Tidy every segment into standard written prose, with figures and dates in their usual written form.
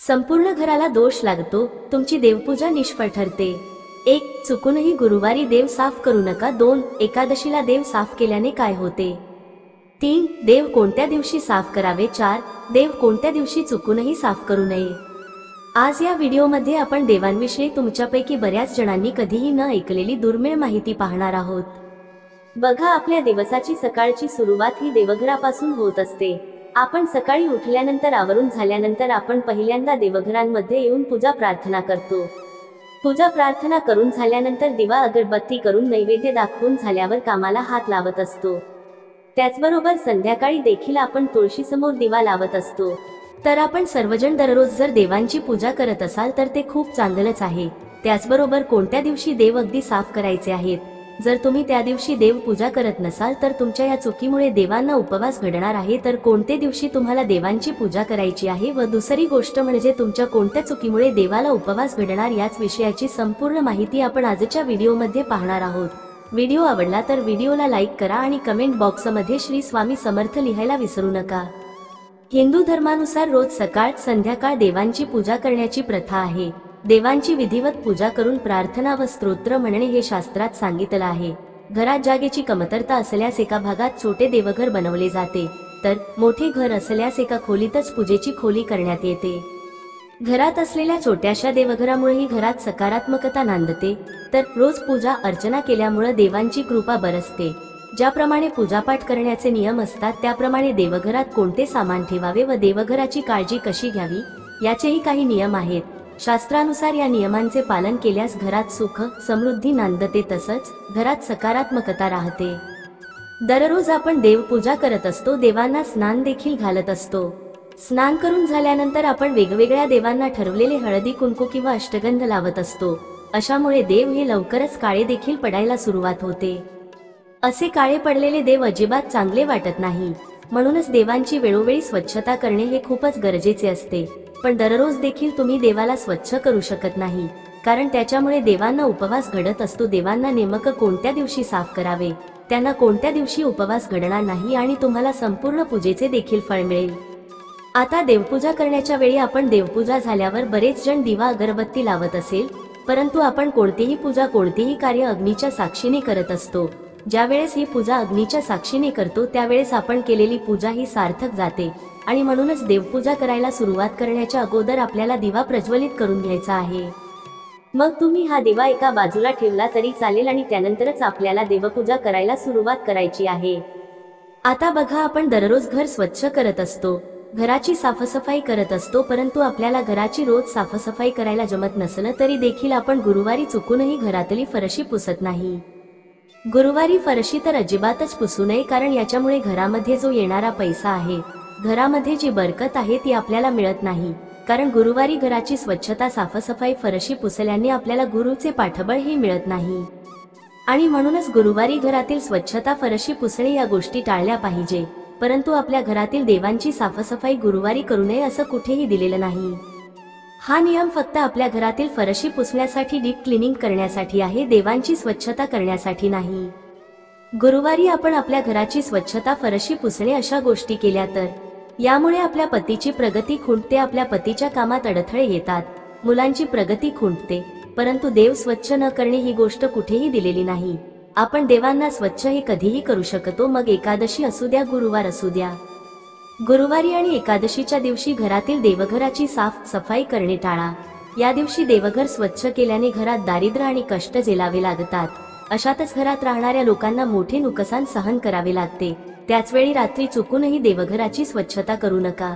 संपूर्ण घराला दोष लागतो, तुमची देवपूजा निष्फळ ठरते। 1. चुकूनही गुरुवारी देव साफ करू नका। 2. एकादशीला देव साफ केल्याने काय होते? 3. देव कोणत्या दिवशी साफ करावे? 4. देव कोणत्या दिवशी चुकूनही साफ करू नये? आज या व्हिडिओमध्ये आपण देवांविषयी तुमच्यापैकी बऱ्याच जणांनी कधीही न ऐकलेली दुर्मिळ माहिती पाहणार आहोत। बघा, आपल्या दिवसाची सकाळची सुरुवात ही देवघरापासून होत असते। आपण सकाळी उठल्यानंतर आवरून झाल्यानंतर आपण पहिल्यांदा देवघरांमध्ये येऊन पूजा प्रार्थना करतो। पूजा प्रार्थना करून झाल्यानंतर दिवा अगरबत्ती करून नैवेद्य दाखवून झाल्यावर कामाला हात लावत असतो। त्याचबरोबर संध्याकाळी देखील आपण तुळशीसमोर दिवा लावत असतो। तर आपण सर्वजण दररोज जर देवांची पूजा करत असाल तर ते खूप चांगलंच आहे। त्याचबरोबर कोणत्या दिवशी देव अगदी साफ करायचे आहेत? जर तुम्ही त्या दिवशी देव पूजा करत नसाल तर तुमच्या या चुकीमुळे देवांना उपवास घडणार आहे। तर कोणत्या दिवशी तुम्हाला देवांची पूजा करायची आहे व दुसरी गोष्ट म्हणजे तुमच्या कोणत्या चुकीमुळे देवाला उपवास घडणार, याच विषयाची संपूर्ण माहिती आपण आजच्या व्हिडिओमध्ये पाहणार आहोत। व्हिडिओ आवडला तर व्हिडिओला लाईक करा आणि कमेंट बॉक्समध्ये श्री स्वामी समर्थ लिहायला विसरू नका। हिंदू धर्मानुसार रोज सकाळ संध्याकाळ देवांची पूजा करण्याची प्रथा आहे। देवांची विधिवत पूजा करून प्रार्थना व स्तोत्र म्हणणे हे शास्त्रात सांगितलं आहे। घरात जागेची कमतरता असल्यास एका भागात छोटे देवघर बनवले जाते, तर मोठे घर असल्यास एका खोलीतच पूजेची खोली करण्यात येते। घरात असलेल्या छोट्याशा देवघरामुळेही घरात सकारात्मकता नांदते, तर रोज पूजा अर्चना केल्यामुळे देवांची कृपा बरसते। ज्याप्रमाणे पूजापाठ करण्याचे नियम असतात त्याप्रमाणे देवघरात कोणते सामान ठेवावे व देवघराची काळजी कशी घ्यावी याचेही काही नियम आहेत। शास्त्रानुसार या नियमांचे पालन केल्यास घरात सुख समृद्धी नांदते, तसंच घरात सकारात्मकता राहते। दररोज आपण देवपूजा करत असतो, देवांना स्नान देखील घालत असतो। स्नान करून झाल्यानंतर आपण वेगवेगळ्या देवांना ठरवलेले हळदी कुंकू किंवा अष्टगंध लावत असतो। अशामुळे देव हे लवकरच काळे देखील पडायला सुरुवात होते। असे काळे पडलेले देव अजिबात चांगले वाटत नाही, म्हणूनच देवांची वेळोवेळी स्वच्छता करणे हे खूपच गरजेचे असते। पण दररोज देखील तुम्ही देवाला स्वच्छ करू शकत नाही, कारण त्याच्यामुळे देवांना उपवास घडत असतो। देवांना नेमकं कोणत्या दिवशी साफ करावे, त्यांना कोणत्या दिवशी उपवास घडणार नाही आणि तुम्हाला संपूर्ण पूजेचे देखील फळ मिळेल। आता देवपूजा करण्याच्या वेळी आपण देवपूजा झाल्यावर बरेच जण दिवा अगरबत्ती लावत असेल, परंतु आपण कोणतीही पूजा कोणतेही कार्य अग्नीच्या साक्षीने करत असतो। ज्यावेळेस ही पूजा अग्नीच्या साक्षीने करतो त्यावेळेस आपण केलेली पूजा ही सार्थक जाते आणि म्हणूनच देवपूजा करायला सुरुवात करण्याच्या अगोदर आपल्याला दिवा प्रज्वलित करून घ्यायचा आहे। मग तुम्ही हा दिवा एका बाजूला ठेवला तरी चालेल आणि त्यानंतरच आपल्याला देवपूजा करायला सुरुवात करायची आहे। आता बघा, आपण दररोज घर स्वच्छ करत असतो, घराची साफसफाई करत असतो, परंतु आपल्याला घराची रोज साफसफाई करायला जमत नसलं तरी देखील आपण गुरुवारी चुकूनही घरातली फरशी पुसत नाही। गुरुवारी फरशी तर अजिबातच पुसू नये, कारण याच्यामुळे घरामध्ये जो येणारा पैसा आहे, घरामध्ये जी बरकत आहे ती आपल्याला मिळत नाही। कारण गुरुवारी घराची स्वच्छता साफसफाई फरशी पुसल्याने आपल्याला गुरुचे पाठबळ ही मिळत नाही आणि म्हणूनच गुरुवारी घरातील स्वच्छता फरशी पुसणे या गोष्टी टाळल्या पाहिजे। परंतु आपल्या घरातील देवांची साफसफाई गुरुवारी करू नये असं कुठेही दिलेलं नाही। हा नियम फक्त आपल्या घरातील फरशी पुसण्यासाठी, डीप क्लिनिंग करण्यासाठी आहे, देवांची स्वच्छता करण्यासाठी नाही। गुरुवारी आपण आपल्या घराची स्वच्छता फरशी पुसणे अशा गोष्टी केल्या तर यामुळे आपल्या पतीची प्रगती खुंटते, आपल्या पतीच्या कामात अडथळे येतात, मुलांची प्रगती खुंटते। परंतु देव स्वच्छ न करणे ही गोष्ट कुठेही दिलेली नाही। आपण देवांना स्वच्छ हे कधीही करू शकतो, मग एकादशी असू द्या, गुरुवार असू द्या। गुरुवारी आणि एकादशीच्या दिवशी घरातील देवघराची साफ सफाई करणे टाळा। या दिवशी देवघर स्वच्छ केल्याने घरात दारिद्र्य आणि कष्ट झेलावे लागतात। अशातच घरात राहणाऱ्या लोकांना मोठे नुकसान सहन करावे लागते। त्याचवेळी रात्री चुकूनही देवघराची स्वच्छता करू नका।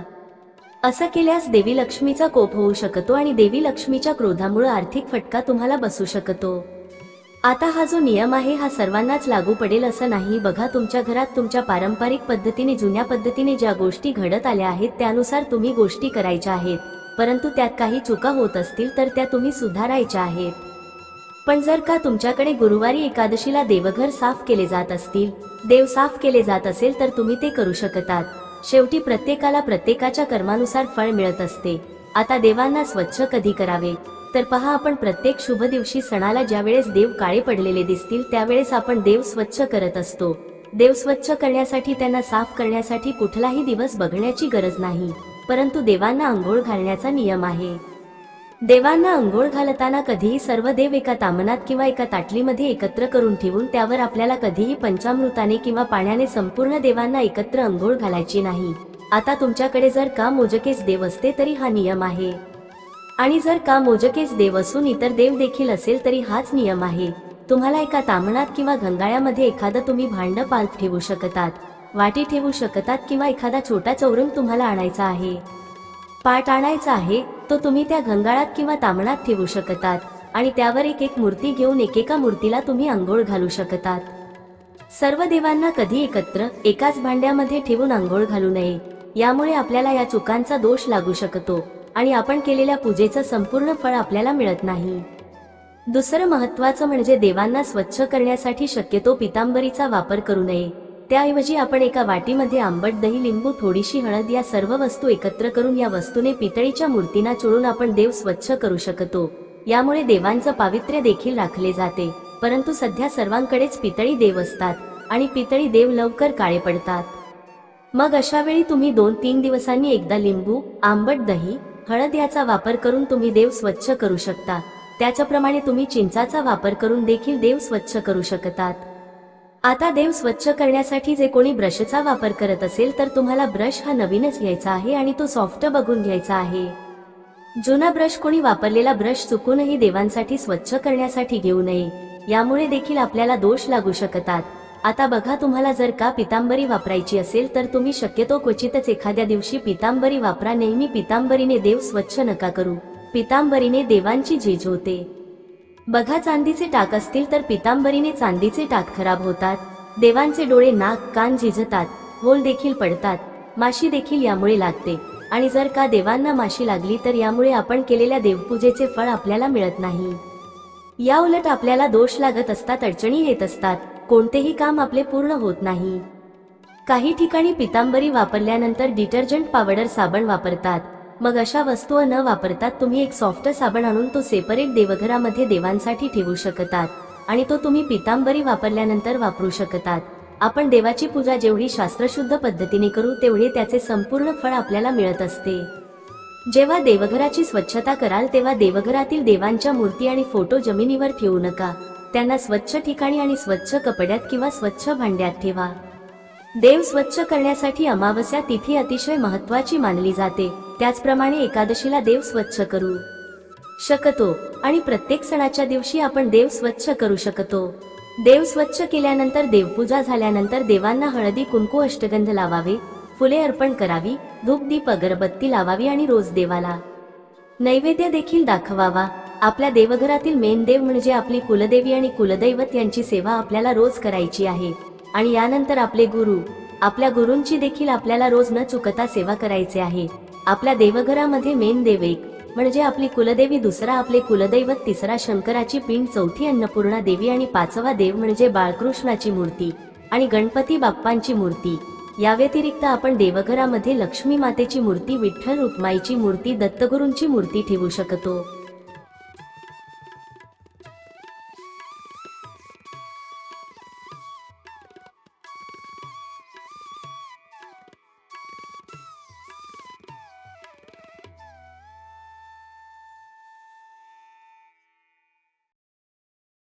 असं केल्यास देवी लक्ष्मीचा कोप होऊ शकतो आणि देवी लक्ष्मीच्या क्रोधामुळे आर्थिक फटका तुम्हाला बसू शकतो। आता हा जो नियम आहे हा सर्वांनाच लागू पडेल असं नाही। बघा, तुमच्या घरात तुमच्या पारंपरिक पद्धतीने, जुन्या पद्धतीने ज्या गोष्टी घडत आल्या आहेत त्यानुसार तुम्ही गोष्टी करायच्या आहेत, परंतु त्यात काही चुका होत असतील तर त्या तुम्ही सुधारायच्या आहेत। पण जर का तुमच्याकडे गुरुवारी एकादशीला देवघर साफ केले जात असतील, देव साफ केले जात असेल तर तुम्ही ते करू शकतात। शेवटी प्रत्येकाला प्रत्येकाच्या कर्मानुसार फळ मिळत असते। आता देवांना स्वच्छ कधी करावे तर पहा, आपण प्रत्येक शुभ दिवशी सणाला ज्यावेळेस देव काळे पडलेले दिसतील त्यावेळेस आपण देव स्वच्छ करत असतो। देव स्वच्छ करण्यासाठी, त्यांना साफ करण्यासाठी कुठलाही दिवस बघण्याची गरज नाही। परंतु देवांना अंघोळ घालण्याचा नियम आहे. देवांना अंघोळ घालताना कधीही सर्व देव एका तामणात किंवा एका ताटलीमध्ये एकत्र करून ठेवून त्यावर आपल्याला कधीही पंचामृताने किंवा पाण्याने संपूर्ण देवांना एकत्र अंघोळ घालायची नाही. आता तुमच्याकडे जर का मोजकेच देव असते तरी हा नियम आहे, आणि जर का मोजकेच देव असून इतर देव देखील असेल तरी हाच नियम आहे. तुम्हाला एका तामणात किंवा गंगाळ्यामध्ये एखादं तुम्ही भांड पालथ ठेवू शकतात, वाटी ठेवू शकतात, किंवा एखादा छोटा चौरंग तुम्हाला आणायचा आहे, पाट आणायचा आहे, तो तुम्ही त्या गंगाळात किंवा तामणात ठेवू शकतात आणि त्यावर एक एक मूर्ती घेऊन एकेका मूर्तीला तुम्ही अंघोळ घालू शकतात. सर्व देवांना कधी एकत्र एकाच भांड्यामध्ये ठेवून अंघोळ घालू नये, यामुळे आपल्याला या चुकांचा दोष लागू शकतो आणि आपण केलेल्या पूजेचं संपूर्ण फळ आपल्याला मिळत नाही. दुसरं महत्त्वाचं म्हणजे देवांना स्वच्छ करण्यासाठी शक्यतो पितांबरीचा वापर करू नये. त्याऐवजी आपण एका वाटीमध्ये आंबट दही, लिंबू, थोडीशी हळद या सर्व वस्तू एकत्र करून या वस्तूने पितळीच्या मूर्तींना चोळून आपण देव स्वच्छ करू शकतो. यामुळे देवांचं पावित्र्य देखील राखले जाते. परंतु सध्या सर्वांकडेच पितळी देव असतात आणि पितळी देव लवकर काळे पडतात. मग अशा वेळी तुम्ही 2-3 दिवसांनी एकदा लिंबू, आंबट दही, हळद याचा वापर करून तुम्ही देव स्वच्छ करू शकता. त्याचप्रमाणे तुम्ही चिंचाचा वापर करून देखील देव स्वच्छ करू शकतात. आता देव स्वच्छ करण्यासाठी जे कोणी ब्रशचा वापर करत असेल तर तुम्हाला ब्रश हा नवीनच घ्यायचा आहे आणि तो सॉफ्ट बघून घ्यायचा आहे. जुना ब्रश, कोणी वापरलेला ब्रश चुकूनही देवांसाठी स्वच्छ करण्यासाठी घेऊ नये, यामुळे देखील आपल्याला दोष लागू शकतात. आता बघा, तुम्हाला जर का पितांबरी वापरायची असेल तर तुम्ही शक्यतो क्वचितच एखाद्या दिवशी पितांबरी वापरा. नेहमी पितांबरीने देव स्वच्छ नका करू. पितांबरीने देवांची झीज होते. बघा, चांदीचे टाक असतील तर पितांबरीने चांदीचे टाक खराब होतात. देवांचे डोळे, नाक, कान झिजतात, होल देखील पडतात, माशी देखील यामुळे लागते. आणि जर का देवांना माशी लागली तर यामुळे आपण केलेल्या देवपूजेचे फळ आपल्याला मिळत नाही. या उलट आपल्याला दोष लागत असतात, अडचणी येत असतात, कोणतेही काम आपले पूर्ण होत नाही. काही ठिकाणी पितांबरी वापरल्यानंतर डिटर्जंट, पावडर, साबण वापरतात. मग अशा वस्तू न वापरता तुम्ही एक सॉफ्ट साबण आणून तो सेपरेट देवघरामध्ये देवांसाठी ठेवू शकतात आणि तो तुम्ही पितांबरी वापरल्यानंतर वापरू शकतात. आपण देवाची पूजा जेवढी शास्त्रशुद्ध पद्धतीने करू तेवढे त्याचे संपूर्ण फळ आपल्याला मिळत असते. जेव्हा देवघराची स्वच्छता कराल तेव्हा देवघरातील देवांच्या मूर्ती आणि फोटो जमिनीवर ठेवू नका. त्यांना स्वच्छ ठिकाणी आणि स्वच्छ कपड्यात किंवा स्वच्छ भांड्यात ठेवा. देव स्वच्छ करण्यासाठी अमावस्या तिथी अतिशय महत्त्वाची मानली जाते. त्याचप्रमाणे एकादशीला देव स्वच्छ करू शकतो आणि प्रत्येक सणाच्या दिवशी आपण देव स्वच्छ करू शकतो. देव स्वच्छ केल्यानंतर, देवपूजा झाल्यानंतर देवांना हळदी, कुंकू, अष्टगंध लावावे, फुले अर्पण करावी, धूप, दीप, अगरबत्ती लावावी आणि रोज देवाला नैवेद्य देखील दाखवावा. आपल्या देवघरातील मेन देव म्हणजे आपली कुलदेवी आणि कुलदैवत यांची सेवा आपल्याला रोज करायची आहे. आणि यानंतर आपले गुरु, आपल्या गुरूंची देखील आपल्याला रोज न चुकता सेवा करायचे आहे. आपल्या देवघरामध्ये मेन देव एक म्हणजे आपली कुलदेवी, दुसरा आपले कुलदैवत, तिसरा शंकराची पिंड, चौथी अन्नपूर्णा देवी आणि पाचवा देव म्हणजे बाळकृष्णाची मूर्ती आणि गणपती बाप्पांची मूर्ती. या व्यतिरिक्त आपण देवघरामध्ये लक्ष्मी मातेची मूर्ती, विठ्ठल रुक्माईची मूर्ती, दत्तगुरूंची मूर्ती ठेवू शकतो.